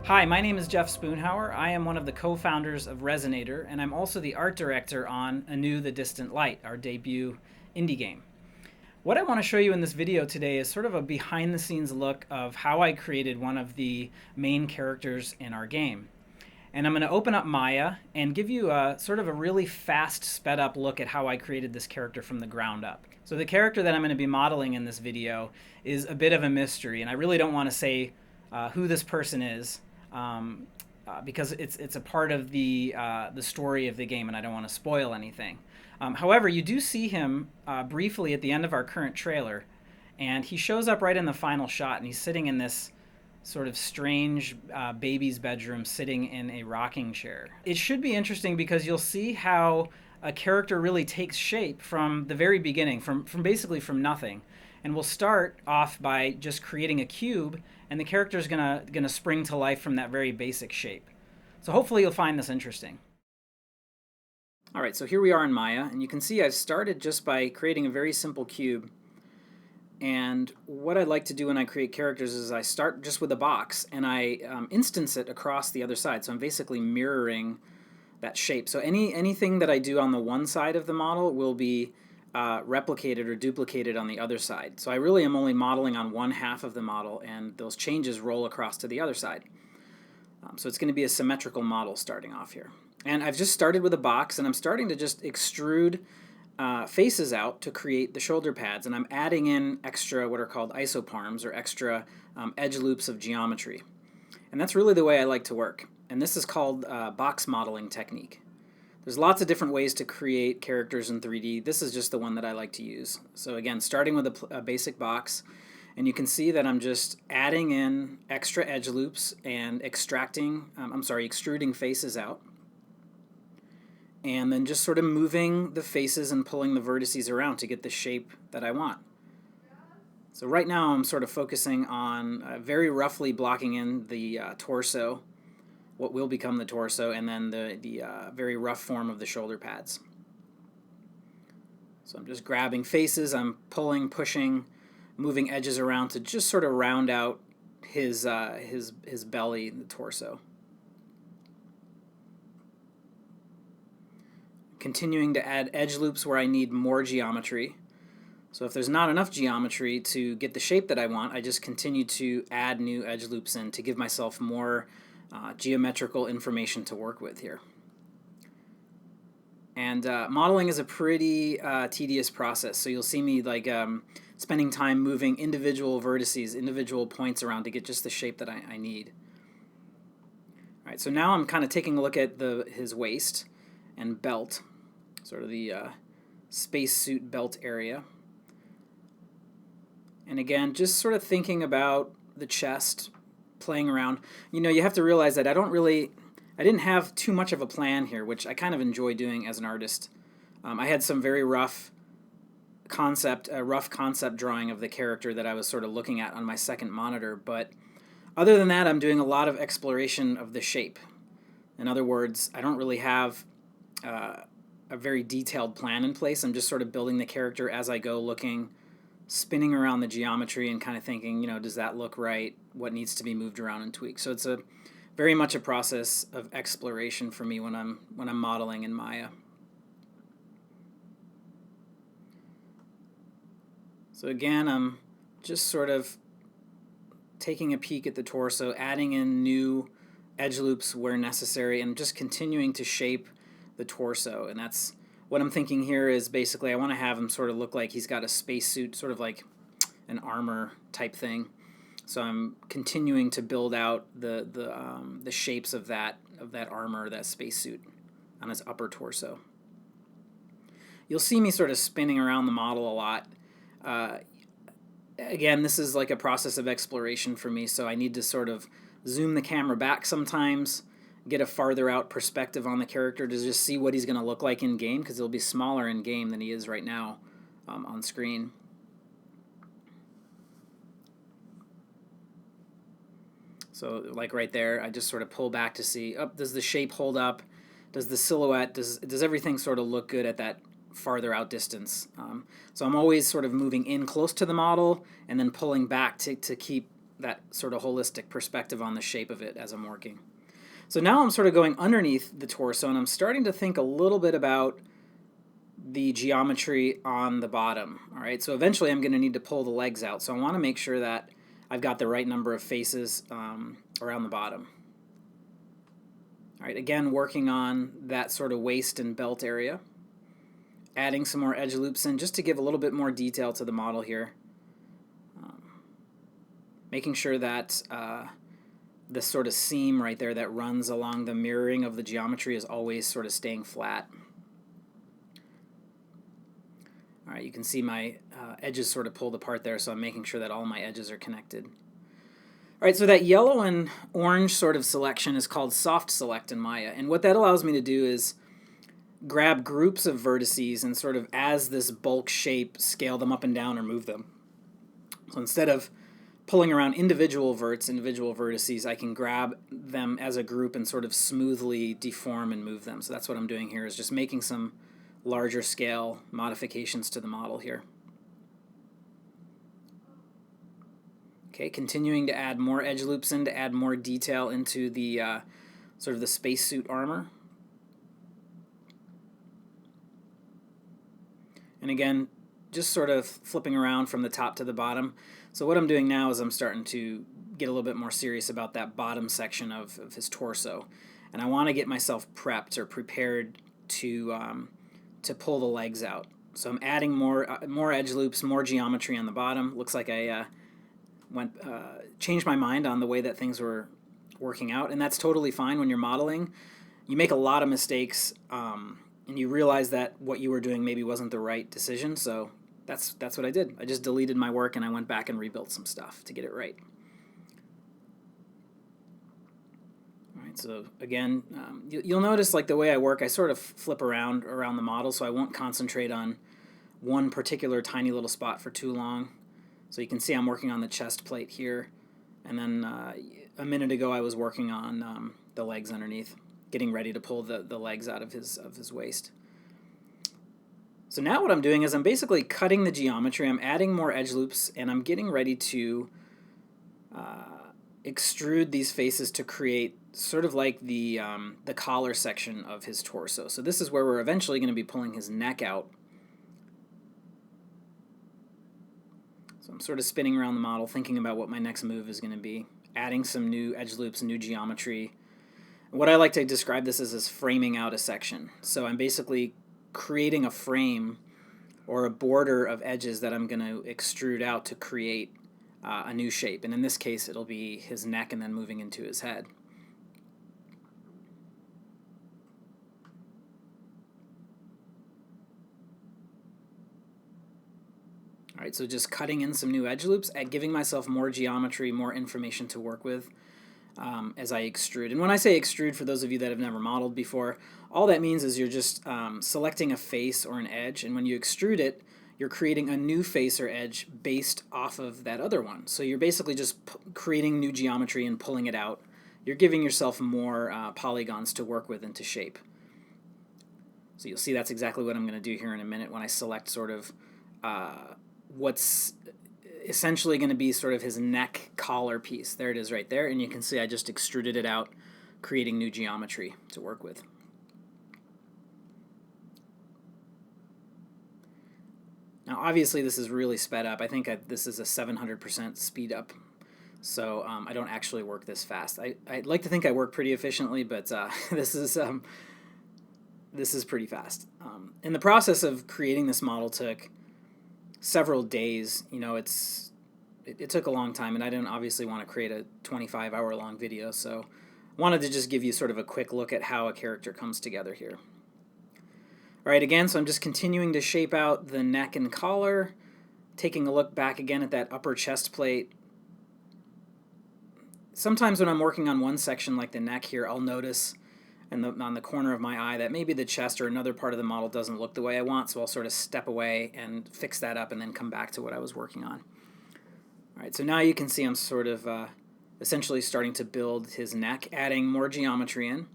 Hi, my name is Jeff Spoonhauer. I am one of the co-founders of Resonator, and I'm also the art director on Anew the Distant Light, our debut indie game. What I want to show you in this video today is sort of a behind-the-scenes look of how I created one of the main characters in our game. And I'm going to open up Maya and give you a sort of a really fast, sped-up look at how I created this character from the ground up. So the character that I'm going to be modeling in this video is a bit of a mystery, and I really don't want to say who this person is. Because it's a part of the story of the game, and I don't want to spoil anything. However, you do see him briefly at the end of our current trailer, and he shows up right in the final shot, and he's sitting in this sort of strange baby's bedroom, sitting in a rocking chair. It should be interesting because you'll see how a character really takes shape from the very beginning, from basically from nothing. And we'll start off by just creating a cube, and the character is gonna spring to life from that very basic shape. So hopefully you'll find this interesting. All right, so here we are in Maya, and you can see I've started just by creating a very simple cube. And what I like to do when I create characters is I start just with a box, and I instance it across the other side. So I'm basically mirroring that shape. So anything that I do on the one side of the model will be replicated or duplicated on the other side. So I really am only modeling on one half of the model, and those changes roll across to the other side. So it's going to be a symmetrical model starting off here. And I've just started with a box, and I'm starting to just extrude faces out to create the shoulder pads, and I'm adding in extra what are called isoparms, or extra edge loops of geometry. And that's really the way I like to work. And this is called box modeling technique. There's lots of different ways to create characters in 3D. This is just the one that I like to use. So again, starting with a basic box, and you can see that I'm just adding in extra edge loops and extruding faces out. And then just sort of moving the faces and pulling the vertices around to get the shape that I want. So right now I'm sort of focusing on very roughly blocking in the torso, what will become the torso, and then the very rough form of the shoulder pads. So I'm just grabbing faces, I'm pulling, pushing, moving edges around to just sort of round out his belly, the torso. Continuing to add edge loops where I need more geometry. So if there's not enough geometry to get the shape that I want, I just continue to add new edge loops in to give myself more geometrical information to work with here. And modeling is a pretty tedious process, so you'll see me like spending time moving individual vertices, individual points around to get just the shape that I need. All right, so now I'm kind of taking a look at his waist and belt, sort of the spacesuit belt area. And again, just sort of thinking about the chest, playing around. You know, you have to realize that I didn't have too much of a plan here, which I kind of enjoy doing as an artist. I had some very rough concept drawing of the character that I was sort of looking at on my second monitor, but other than that, I'm doing a lot of exploration of the shape. In other words, I don't really have a very detailed plan in place. I'm just sort of building the character as I go, looking, spinning around the geometry and kind of thinking, you know, does that look right? What needs to be moved around and tweaked? So it's very much a process of exploration for me when I'm modeling in Maya. So again, I'm just sort of taking a peek at the torso, adding in new edge loops where necessary, and just continuing to shape the torso. And that's what I'm thinking here is basically I want to have him sort of look like he's got a spacesuit, sort of like an armor type thing. So I'm continuing to build out the shapes of that armor, that spacesuit on his upper torso. You'll see me sort of spinning around the model a lot. Again, this is like a process of exploration for me, so I need to sort of zoom the camera back sometimes, get a farther out perspective on the character to just see what he's going to look like in game, because he'll be smaller in game than he is right now on screen. So like right there, I just sort of pull back to see, does the shape hold up? Does the silhouette, does everything sort of look good at that farther out distance? So I'm always sort of moving in close to the model and then pulling back to keep that sort of holistic perspective on the shape of it as I'm working. So now I'm sort of going underneath the torso, and I'm starting to think a little bit about the geometry on the bottom. All right, so eventually I'm going to need to pull the legs out, so I want to make sure that I've got the right number of faces around the bottom. All right, again, working on that sort of waist and belt area. Adding some more edge loops in just to give a little bit more detail to the model here. Making sure that this sort of seam right there that runs along the mirroring of the geometry is always sort of staying flat. All right, you can see my edges sort of pulled apart there, so I'm making sure that all my edges are connected. All right, so that yellow and orange sort of selection is called soft select in Maya, and what that allows me to do is grab groups of vertices and sort of as this bulk shape scale them up and down or move them. So instead of pulling around individual vertices, I can grab them as a group and sort of smoothly deform and move them. So that's what I'm doing here, is just making some larger scale modifications to the model here. Okay, continuing to add more edge loops in to add more detail into the sort of the spacesuit armor. And again, just sort of flipping around from the top to the bottom. So what I'm doing now is I'm starting to get a little bit more serious about that bottom section of his torso. And I want to get myself prepped or prepared to pull the legs out. So I'm adding more edge loops, more geometry on the bottom. Looks like I changed my mind on the way that things were working out, and that's totally fine. When you're modeling, you make a lot of mistakes, and you realize that what you were doing maybe wasn't the right decision. So that's what I did. I just deleted my work and I went back and rebuilt some stuff to get it right. All right, so again, you'll notice like the way I work, I sort of flip around the model, so I won't concentrate on one particular tiny little spot for too long. So you can see I'm working on the chest plate here, and then a minute ago I was working on the legs underneath, getting ready to pull the legs out of his waist. So now what I'm doing is I'm basically cutting the geometry, I'm adding more edge loops, and I'm getting ready to extrude these faces to create sort of like the collar section of his torso. So this is where we're eventually going to be pulling his neck out. So I'm sort of spinning around the model, thinking about what my next move is going to be, adding some new edge loops, new geometry. What I like to describe this as framing out a section. So I'm basically creating a frame or a border of edges that I'm going to extrude out to create a new shape. And in this case, it'll be his neck and then moving into his head. All right, so just cutting in some new edge loops and giving myself more geometry, more information to work with as I extrude. And when I say extrude, for those of you that have never modeled before, all that means is you're just selecting a face or an edge, and when you extrude it, you're creating a new face or edge based off of that other one. So you're basically just creating new geometry and pulling it out. You're giving yourself more polygons to work with and to shape. So you'll see that's exactly what I'm going to do here in a minute when I select sort of what's essentially going to be sort of his neck collar piece. There it is right there, and you can see I just extruded it out, creating new geometry to work with. Now obviously this is really sped up. I think this is a 700% speed up, so I don't actually work this fast. I'd like to think I work pretty efficiently, but this is pretty fast. And the process of creating this model took several days. You know, it took a long time, and I didn't obviously want to create a 25-hour long video, so I wanted to just give you sort of a quick look at how a character comes together here. All right, again, so I'm just continuing to shape out the neck and collar, taking a look back again at that upper chest plate. Sometimes when I'm working on one section like the neck here, I'll notice on the corner of my eye that maybe the chest or another part of the model doesn't look the way I want, so I'll sort of step away and fix that up and then come back to what I was working on. All right, so now you can see I'm sort of essentially starting to build his neck, adding more geometry in.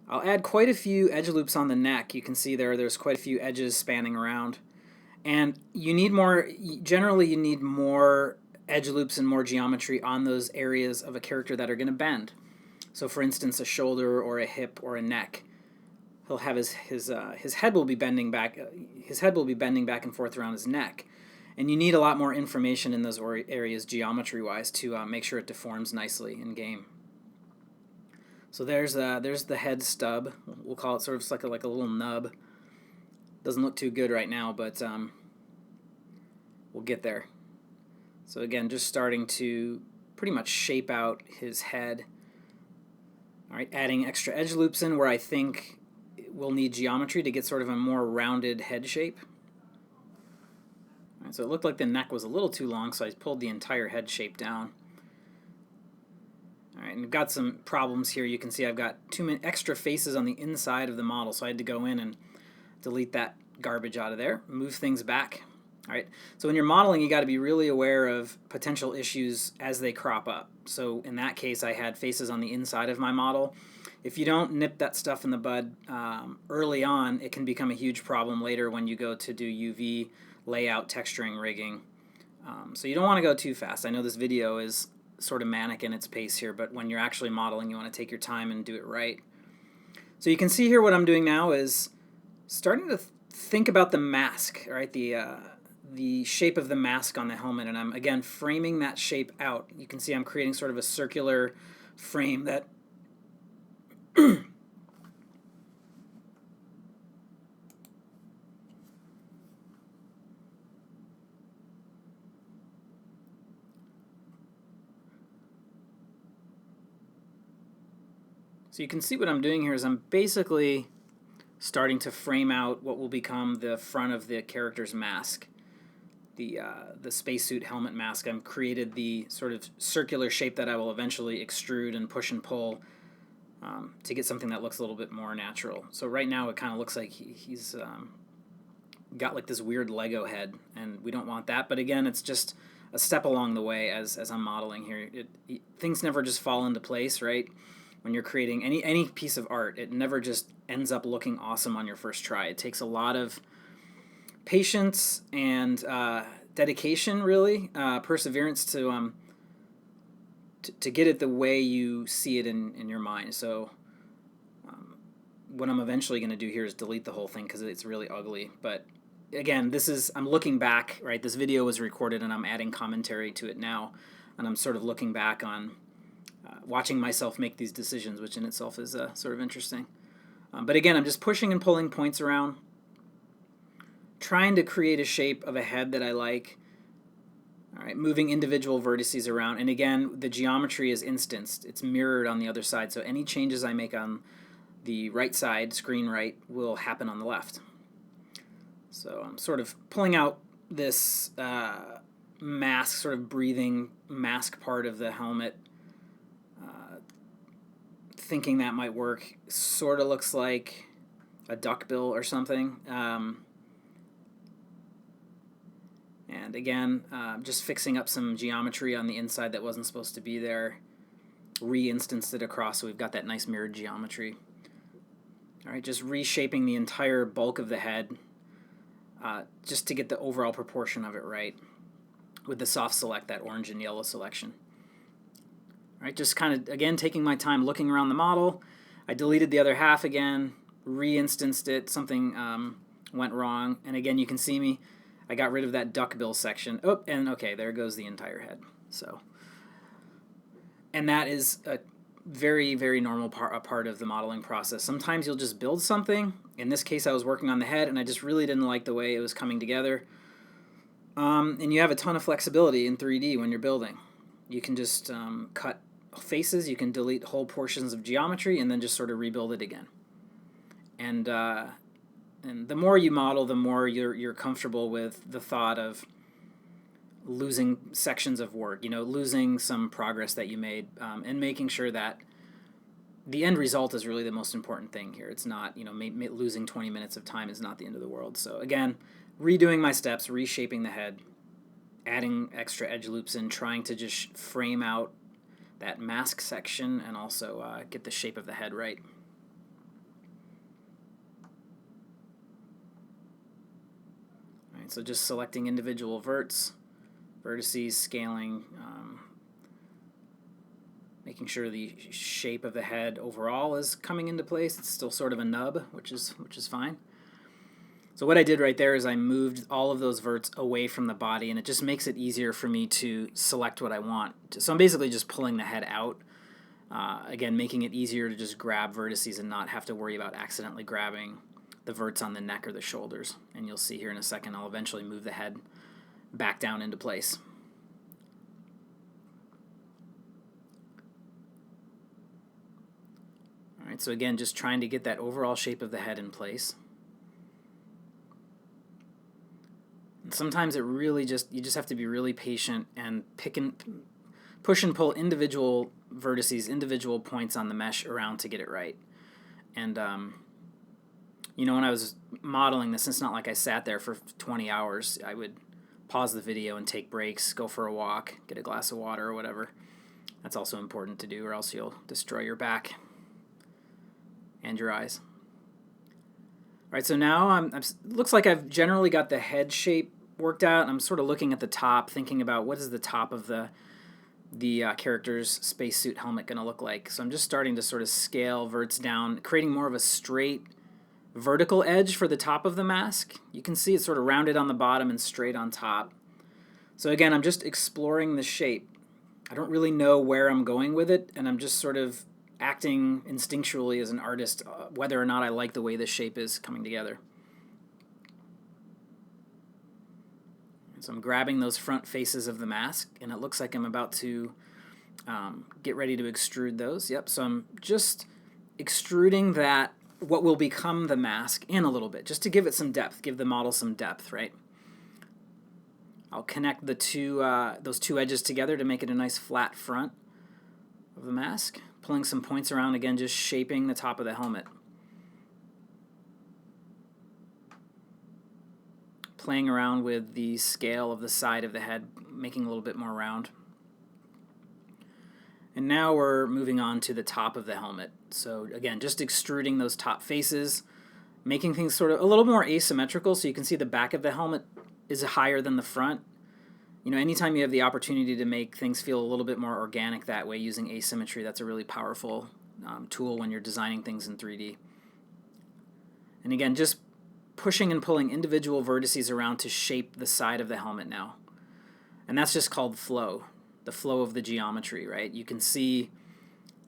I'll add quite a few edge loops on the neck. You can see there's quite a few edges spanning around. And you need more, generally you need more edge loops and more geometry on those areas of a character that are going to bend. So for instance, a shoulder or a hip or a neck. He'll have his head will be bending back. His head will be bending back and forth around his neck, and you need a lot more information in those areas geometry-wise to make sure it deforms nicely in game. So there's the head stub. We'll call it sort of like a little nub. Doesn't look too good right now, but we'll get there. So again, just starting to pretty much shape out his head. All right, adding extra edge loops in where I think we'll need geometry to get sort of a more rounded head shape. All right, so it looked like the neck was a little too long, so I pulled the entire head shape down. All right, and I've got some problems here. You can see I've got too many extra faces on the inside of the model, so I had to go in and delete that garbage out of there, move things back. All right, so when you're modeling, you got to be really aware of potential issues as they crop up. So in that case, I had faces on the inside of my model. If you don't nip that stuff in the bud early on, it can become a huge problem later when you go to do UV layout, texturing, rigging. So you don't want to go too fast. I know this video is sort of manic in its pace here, but when you're actually modeling, you want to take your time and do it right. So you can see here what I'm doing now is starting to think about the mask, right? The shape of the mask on the helmet, and I'm again framing that shape out. You can see I'm creating sort of a circular frame that so you can see what I'm doing here is I'm basically starting to frame out what will become the front of the character's mask. The spacesuit helmet mask. I've created the sort of circular shape that I will eventually extrude and push and pull to get something that looks a little bit more natural. So right now it kind of looks like he's got like this weird Lego head, and we don't want that. But again, it's just a step along the way as I'm modeling here. Things never just fall into place, right? When you're creating any piece of art, it never just ends up looking awesome on your first try. It takes a lot of patience and dedication, really, perseverance to get it the way you see it in your mind. So what I'm eventually going to do here is delete the whole thing because it's really ugly. But again, I'm looking back, right? This video was recorded and I'm adding commentary to it now, and I'm sort of looking back on watching myself make these decisions, which in itself is sort of interesting. But again, I'm just pushing and pulling points around, trying to create a shape of a head that I like. All right, moving individual vertices around. And again, the geometry is instanced. It's mirrored on the other side. So any changes I make on the right side, screen right, will happen on the left. So I'm sort of pulling out this mask, sort of breathing mask part of the helmet, thinking that might work. Sort of looks like a duckbill or something. And again, just fixing up some geometry on the inside that wasn't supposed to be there. Re-instanced it across, so we've got that nice mirrored geometry. All right, just reshaping the entire bulk of the head just to get the overall proportion of it right with the soft select, that orange and yellow selection. All right, just kind of, again, taking my time looking around the model. I deleted the other half again, re-instanced it, something went wrong, and again, you can see me. I got rid of that duckbill section. Oh, and okay, there goes the entire head. So, and that is a very, very normal part of the modeling process. Sometimes you'll just build something. In this case, I was working on the head, and I just really didn't like the way it was coming together. And you have a ton of flexibility in 3D when you're building. You can just cut faces, you can delete whole portions of geometry, and then just sort of rebuild it again. And the more you model, the more you're comfortable with the thought of losing sections of work, losing some progress that you made, and making sure that the end result is really the most important thing here. It's not, losing 20 minutes of time is not the end of the world. So again, redoing my steps, reshaping the head, adding extra edge loops in, trying to just frame out that mask section and also get the shape of the head right. So just selecting individual verts vertices, scaling, making sure the shape of the head overall is coming into place. It's still sort of a nub, which is fine. So what I did right there is I moved all of those verts away from the body, and it just makes it easier for me to select what I want. So I'm basically just pulling the head out, again, making it easier to just grab vertices and not have to worry about accidentally grabbing the verts on the neck or the shoulders. And you'll see here in a second, I'll eventually move the head back down into place. All right, so again, just trying to get that overall shape of the head in place. And sometimes it really you just have to be really patient and push and pull individual vertices, individual points on the mesh around to get it right. And you know, when I was modeling this, it's not like I sat there for 20 hours. I would pause the video and take breaks, go for a walk, get a glass of water or whatever. That's also important to do, or else you'll destroy your back and your eyes. All right, so now looks like I've generally got the head shape worked out. I'm sort of looking at the top, thinking about what is the top of the character's spacesuit helmet going to look like. So I'm just starting to sort of scale verts down, creating more of a straight vertical edge for the top of the mask. You can see it's sort of rounded on the bottom and straight on top. So again, I'm just exploring the shape. I don't really know where I'm going with it, and I'm just sort of acting instinctually as an artist, whether or not I like the way this shape is coming together. So I'm grabbing those front faces of the mask, and it looks like I'm about to get ready to extrude those. Yep, so I'm just extruding that, what will become the mask, in a little bit, just to give it some depth, give the model some depth, right? I'll connect the those two edges together to make it a nice flat front of the mask, pulling some points around, again, just shaping the top of the helmet. Playing around with the scale of the side of the head, making a little bit more round. And now we're moving on to the top of the helmet. So again, just extruding those top faces, making things sort of a little more asymmetrical, so you can see the back of the helmet is higher than the front. You know, anytime you have the opportunity to make things feel a little bit more organic that way using asymmetry, that's a really powerful tool when you're designing things in 3D. And again, just pushing and pulling individual vertices around to shape the side of the helmet now. And that's just called flow, the flow of the geometry, right? You can see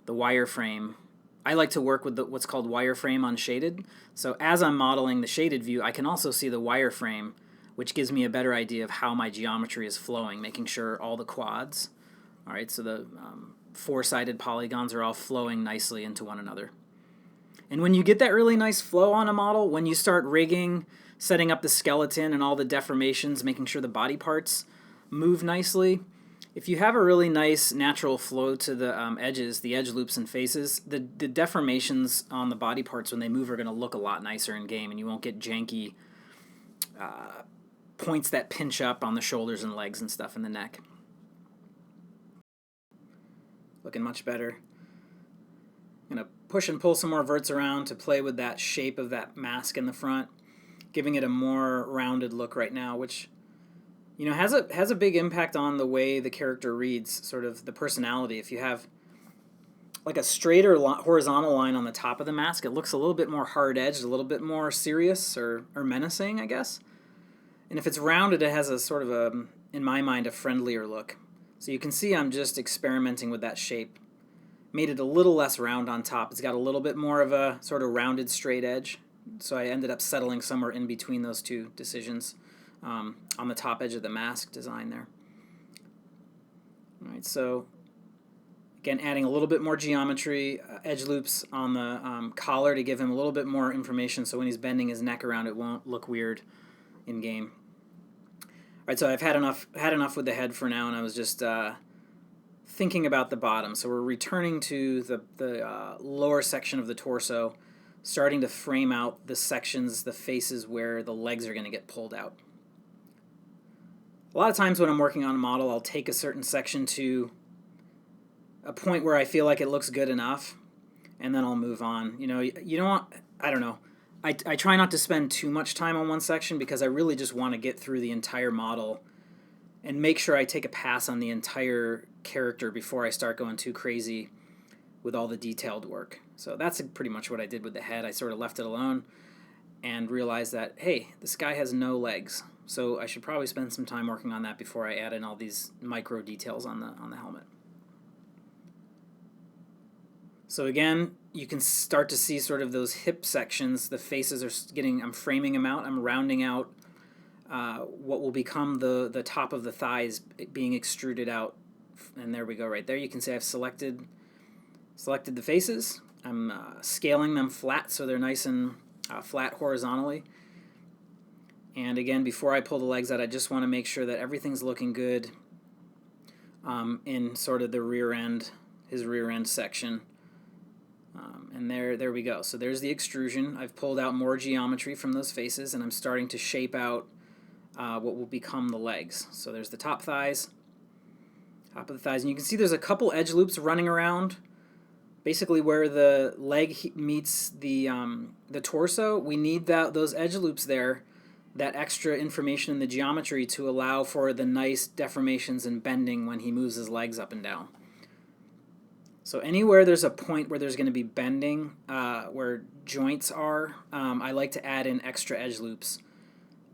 the wireframe. I like to work with what's called wireframe unshaded. So as I'm modeling the shaded view, I can also see the wireframe, which gives me a better idea of how my geometry is flowing, making sure all the quads, all right, so the four-sided polygons are all flowing nicely into one another. And when you get that really nice flow on a model, when you start rigging, setting up the skeleton and all the deformations, making sure the body parts move nicely, if you have a really nice natural flow to the edges, the edge loops and faces, the deformations on the body parts when they move are going to look a lot nicer in game, and you won't get janky points that pinch up on the shoulders and legs and stuff in the neck. Looking much better. I'm going to push and pull some more verts around to play with that shape of that mask in the front, giving it a more rounded look right now, which, you know, has a big impact on the way the character reads, sort of the personality. If you have like a straighter horizontal line on the top of the mask, it looks a little bit more hard-edged, a little bit more serious or menacing, I guess. And if it's rounded, it has a sort of a, in my mind, a friendlier look. So you can see I'm just experimenting with that shape. Made it a little less round on top. It's got a little bit more of a sort of rounded straight edge. So I ended up settling somewhere in between those two decisions on the top edge of the mask design there. All right, so again, adding a little bit more geometry, edge loops on the collar to give him a little bit more information so when he's bending his neck around it won't look weird in game. All right, so I've had enough with the head for now, and I was just thinking about the bottom. So we're returning to the lower section of the torso, starting to frame out the sections, the faces where the legs are going to get pulled out. A lot of times when I'm working on a model, I'll take a certain section to a point where I feel like it looks good enough, and then I'll move on. You know, you don't want, I don't know. I try not to spend too much time on one section because I really just want to get through the entire model and make sure I take a pass on the entire character before I start going too crazy with all the detailed work. So that's pretty much what I did with the head. I sort of left it alone and realized that, hey, this guy has no legs. So I should probably spend some time working on that before I add in all these micro details on the helmet. So again, you can start to see sort of those hip sections. The faces are getting, I'm framing them out. I'm rounding out what will become the top of the thighs being extruded out. And there we go right there. You can see I've selected the faces. I'm scaling them flat so they're nice and flat horizontally. And again, before I pull the legs out, I just want to make sure that everything's looking good in sort of the rear end, his rear end section. And there we go. So there's the extrusion. I've pulled out more geometry from those faces, and I'm starting to shape out what will become the legs. So there's the top thighs, top of the thighs, and you can see there's a couple edge loops running around. Basically, where the leg meets the torso, we need those edge loops there, that extra information in the geometry to allow for the nice deformations and bending when he moves his legs up and down. So anywhere there's a point where there's going to be bending, where joints are, I like to add in extra edge loops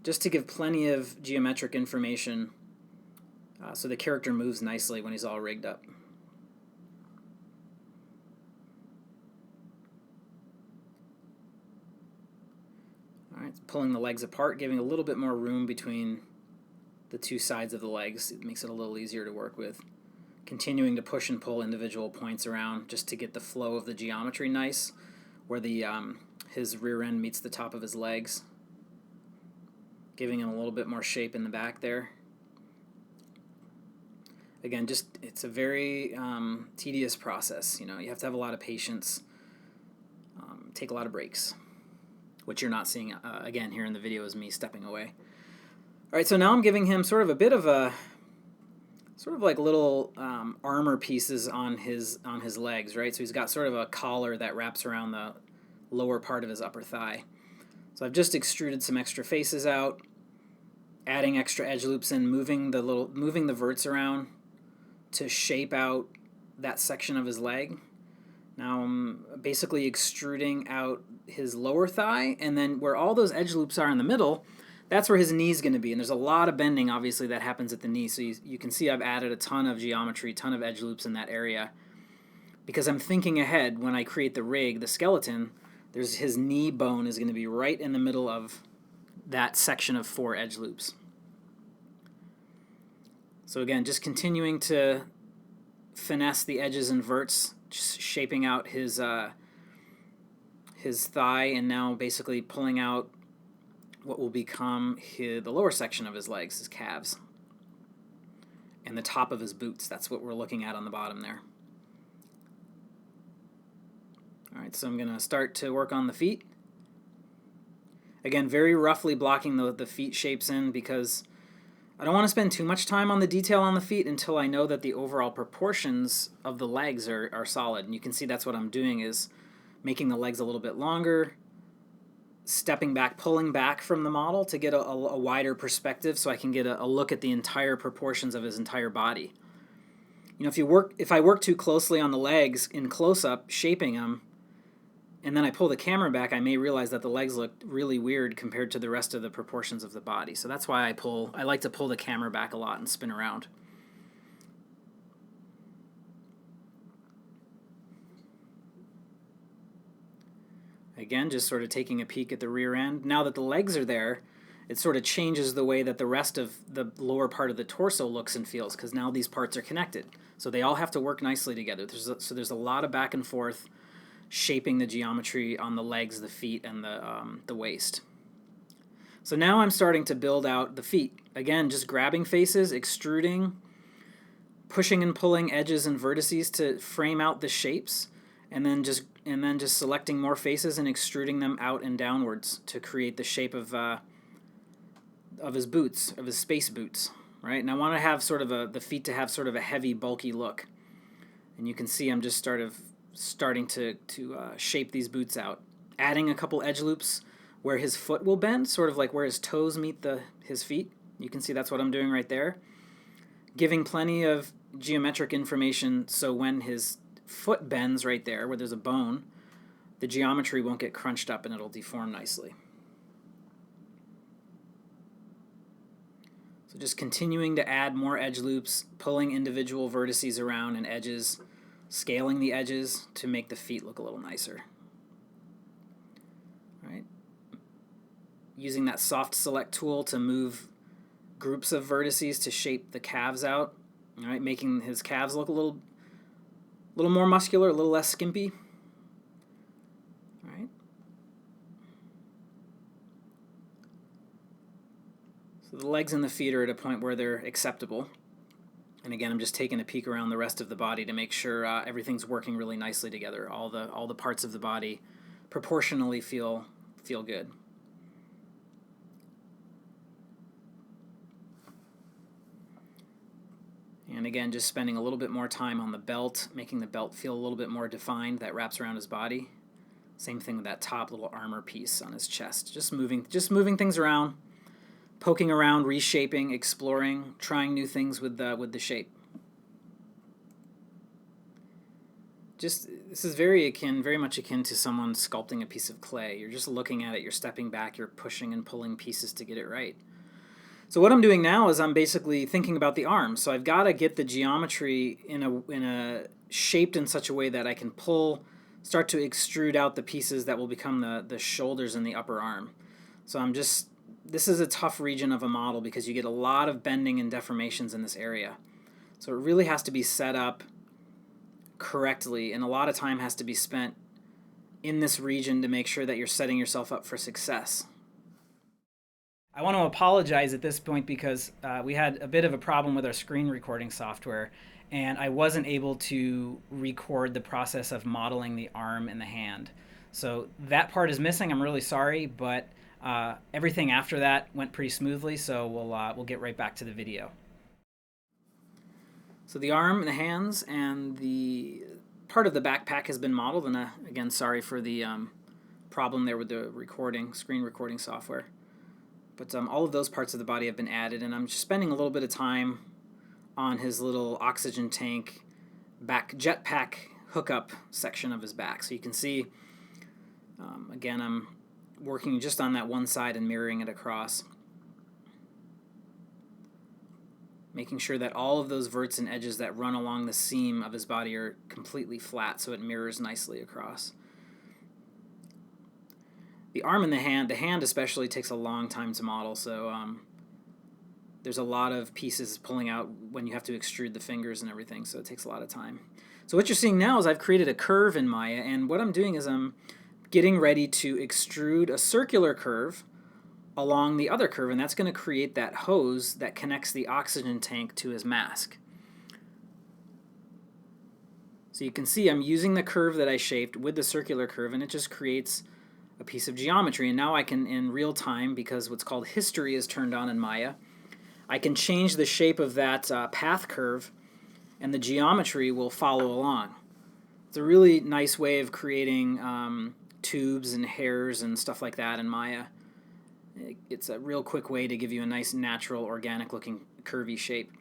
just to give plenty of geometric information so the character moves nicely when he's all rigged up. All right, pulling the legs apart, giving a little bit more room between the two sides of the legs. It makes it a little easier to work with. Continuing to push and pull individual points around just to get the flow of the geometry nice, where the his rear end meets the top of his legs, giving him a little bit more shape in the back there. Again, it's a very tedious process. You know, you have to have a lot of patience, take a lot of breaks, which you're not seeing again here in the video is me stepping away. All right, so now I'm giving him sort of a bit of a sort of like little armor pieces on his legs, right? So he's got sort of a collar that wraps around the lower part of his upper thigh. So I've just extruded some extra faces out, adding extra edge loops in, moving the verts around to shape out that section of his leg. Now I'm basically extruding out his lower thigh, and then where all those edge loops are in the middle, that's where his knee's going to be. And there's a lot of bending, obviously, that happens at the knee. So you can see I've added a ton of geometry, ton of edge loops in that area. Because I'm thinking ahead when I create the rig, the skeleton, his knee bone is going to be right in the middle of that section of 4 edge loops. So again, just continuing to finesse the edges and verts, just shaping out his thigh, and now basically pulling out what will become the lower section of his legs, his calves, and the top of his boots. That's what we're looking at on the bottom there. All right, so I'm going to start to work on the feet. Again, very roughly blocking the feet shapes in because I don't want to spend too much time on the detail on the feet until I know that the overall proportions of the legs are solid. And you can see that's what I'm doing, is making the legs a little bit longer, stepping back, pulling back from the model to get a wider perspective so I can get a look at the entire proportions of his entire body. You know, if I work too closely on the legs in close-up, shaping them, and then I pull the camera back, I may realize that the legs look really weird compared to the rest of the proportions of the body. So that's why I like to pull the camera back a lot and spin around. Again, just sort of taking a peek at the rear end. Now that the legs are there, it sort of changes the way that the rest of the lower part of the torso looks and feels, because now these parts are connected. So they all have to work nicely together. So there's a lot of back and forth shaping the geometry on the legs, the feet, and the waist. So now I'm starting to build out the feet. Again, just grabbing faces, extruding, pushing and pulling edges and vertices to frame out the shapes, and then just selecting more faces and extruding them out and downwards to create the shape of his boots, of his space boots, right? And I want to have sort of the feet to have sort of a heavy, bulky look. And you can see I'm just starting to shape these boots out, adding a couple edge loops where his foot will bend, sort of like where his toes meet his feet. You can see that's what I'm doing right there. giving plenty of geometric information so when his foot bends right there where there's a bone, the geometry won't get crunched up and it'll deform nicely. So just continuing to add more edge loops, pulling individual vertices around and edges, scaling the edges to make the feet look a little nicer. Right? Using that soft select tool to move groups of vertices to shape the calves out. All right, making his calves look a little more muscular, a little less skimpy. All right. So the legs and the feet are at a point where they're acceptable. And again, I'm just taking a peek around the rest of the body to make sure everything's working really nicely together. All the parts of the body proportionally feel good. And again, just spending a little bit more time on the belt, making the belt feel a little bit more defined that wraps around his body. Same thing with that top little armor piece on his chest. Just moving things around, poking around, reshaping, exploring, trying new things with the shape. This is very much akin to someone sculpting a piece of clay. You're just looking at it, you're stepping back, you're pushing and pulling pieces to get it right. So what I'm doing now is I'm basically thinking about the arm. So I've got to get the geometry in a shaped in such a way that I can start to extrude out the pieces that will become the shoulders and the upper arm. So this is a tough region of a model because you get a lot of bending and deformations in this area. So it really has to be set up correctly, and a lot of time has to be spent in this region to make sure that you're setting yourself up for success. I want to apologize at this point because we had a bit of a problem with our screen recording software, and I wasn't able to record the process of modeling the arm and the hand. So that part is missing. I'm really sorry, but everything after that went pretty smoothly, so we'll get right back to the video. So the arm and the hands and the part of the backpack has been modeled, and again, sorry for the problem there with the screen recording software. But all of those parts of the body have been added, and I'm just spending a little bit of time on his little oxygen tank jetpack hookup section of his back. So you can see, again, I'm working just on that one side and mirroring it across, making sure that all of those verts and edges that run along the seam of his body are completely flat so it mirrors nicely across. The arm and the hand especially takes a long time to model, so there's a lot of pieces pulling out when you have to extrude the fingers and everything, so it takes a lot of time. So what you're seeing now is I've created a curve in Maya, and what I'm doing is I'm getting ready to extrude a circular curve along the other curve, and that's going to create that hose that connects the oxygen tank to his mask. So you can see I'm using the curve that I shaped with the circular curve, and it just creates a piece of geometry. And now I can, in real time, because what's called history is turned on in Maya, I can change the shape of that path curve, and the geometry will follow along. It's a really nice way of creating tubes and hairs and stuff like that in Maya. It's a real quick way to give you a nice, natural, organic-looking, curvy shape.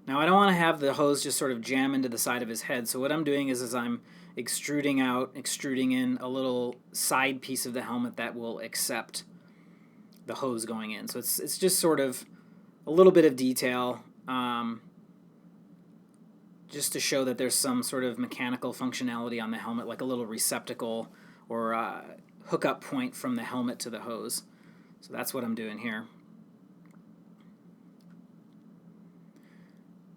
Now, I don't want to have the hose just sort of jam into the side of his head, so what I'm doing is I'm extruding in a little side piece of the helmet that will accept the hose going in. So it's just sort of a little bit of detail, just to show that there's some sort of mechanical functionality on the helmet, like a little receptacle or hookup point from the helmet to the hose. So that's what I'm doing here.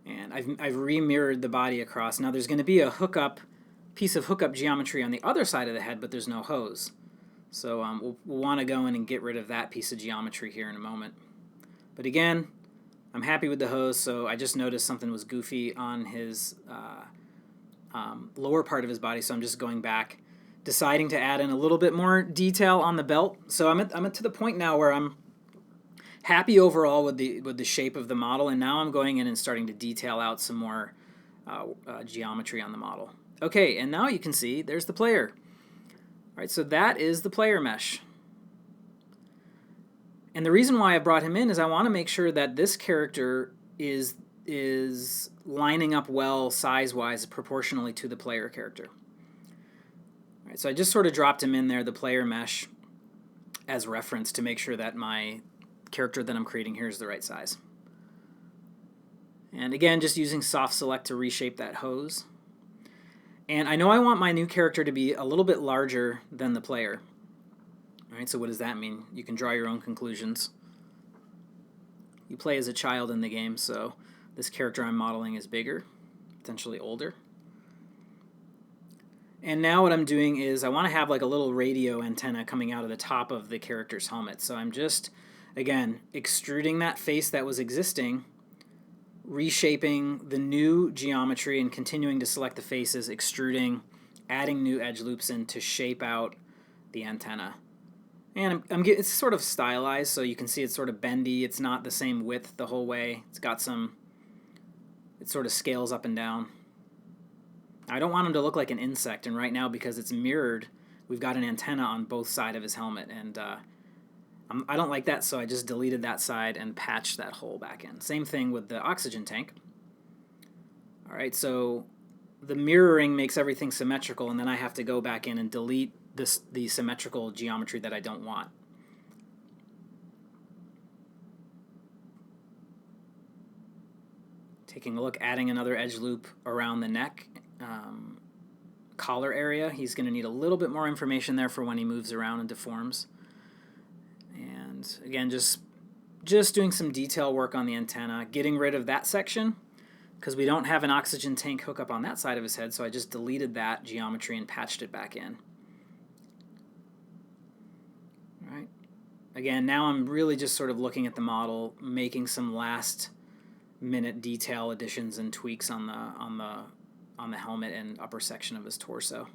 And I've remirrored the body across. Now there's going to be a piece of hookup geometry on the other side of the head, but there's no hose. So we'll want to go in and get rid of that piece of geometry here in a moment. But again, I'm happy with the hose, so I just noticed something was goofy on his lower part of his body, so I'm just going back, deciding to add in a little bit more detail on the belt. So I'm to the point now where I'm happy overall with the shape of the model, and now I'm going in and starting to detail out some more geometry on the model. Okay, and now you can see there's the player. All right, so that is the player mesh. And the reason why I brought him in is I want to make sure that this character is lining up well size-wise proportionally to the player character. All right, so I just sort of dropped him in there, the player mesh, as reference to make sure that my character that I'm creating here is the right size. And again, just using soft select to reshape that hose. And I know I want my new character to be a little bit larger than the player. All right, so what does that mean? You can draw your own conclusions. You play as a child in the game, so this character I'm modeling is bigger, potentially older. And now what I'm doing is I want to have like a little radio antenna coming out of the top of the character's helmet. So I'm just, again, extruding that face that was existing, reshaping the new geometry and continuing to select the faces, extruding, adding new edge loops in to shape out the antenna. And it's sort of stylized, so you can see it's sort of bendy. It's not the same width the whole way. It's got some, it sort of scales up and down. I don't want him to look like an insect, and right now, because it's mirrored, we've got an antenna on both sides of his helmet, and I don't like that, so I just deleted that side and patched that hole back in. Same thing with the oxygen tank. All right, so the mirroring makes everything symmetrical, and then I have to go back in and delete the symmetrical geometry that I don't want. Taking a look, adding another edge loop around the neck, collar area. He's going to need a little bit more information there for when he moves around and deforms. And again, just doing some detail work on the antenna, getting rid of that section because we don't have an oxygen tank hookup on that side of his head, so I just deleted that geometry and patched it back in. All right. Again, now I'm really just sort of looking at the model, making some last-minute detail additions and tweaks on the helmet and upper section of his torso.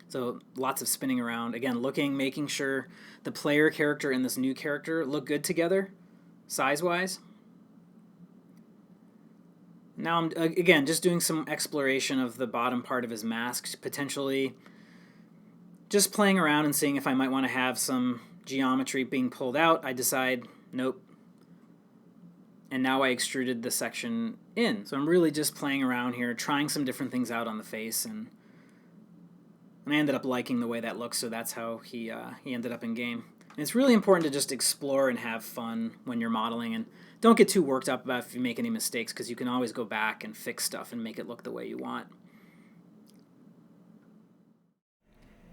So lots of spinning around. Again, looking, making sure the player character and this new character look good together, size-wise. Now I'm, again, just doing some exploration of the bottom part of his mask, potentially just playing around and seeing if I might want to have some geometry being pulled out. I decide, nope. And now I extruded the section in. So I'm really just playing around here, trying some different things out on the face, and I ended up liking the way that looks, so that's how he ended up in game. And it's really important to just explore and have fun when you're modeling, and don't get too worked up about if you make any mistakes, because you can always go back and fix stuff and make it look the way you want.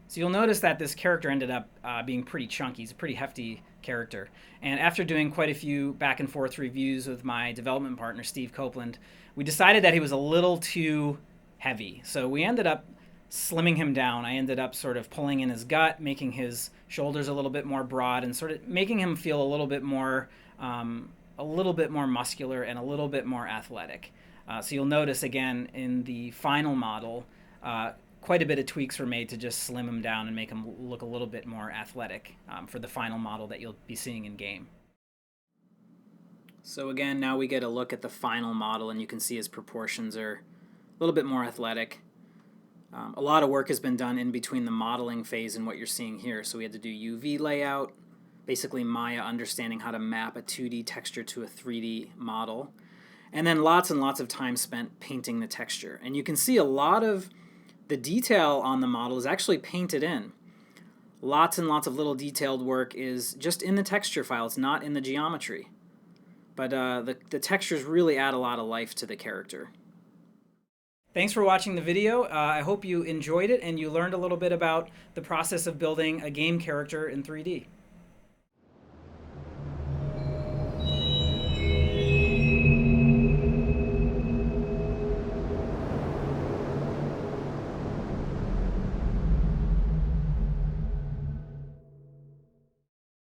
So you'll notice that this character ended up being pretty chunky. He's a pretty hefty character. And after doing quite a few back and forth reviews with my development partner, Steve Copeland, we decided that he was a little too heavy. So we ended up slimming him down. I ended up sort of pulling in his gut, making his shoulders a little bit more broad, and sort of making him feel a little bit more muscular and a little bit more athletic. So you'll notice again in the final model, quite a bit of tweaks were made to just slim him down and make him look a little bit more athletic for the final model that you'll be seeing in game. So again, now we get a look at the final model, and you can see his proportions are a little bit more athletic. A lot of work has been done in between the modeling phase and what you're seeing here. So we had to do UV layout, basically Maya understanding how to map a 2D texture to a 3D model, and then lots and lots of time spent painting the texture. And you can see a lot of the detail on the model is actually painted in. Lots and lots of little detailed work is just in the texture file. It's not in the geometry. But the textures really add a lot of life to the character. Thanks for watching the video. I hope you enjoyed it and you learned a little bit about the process of building a game character in 3D.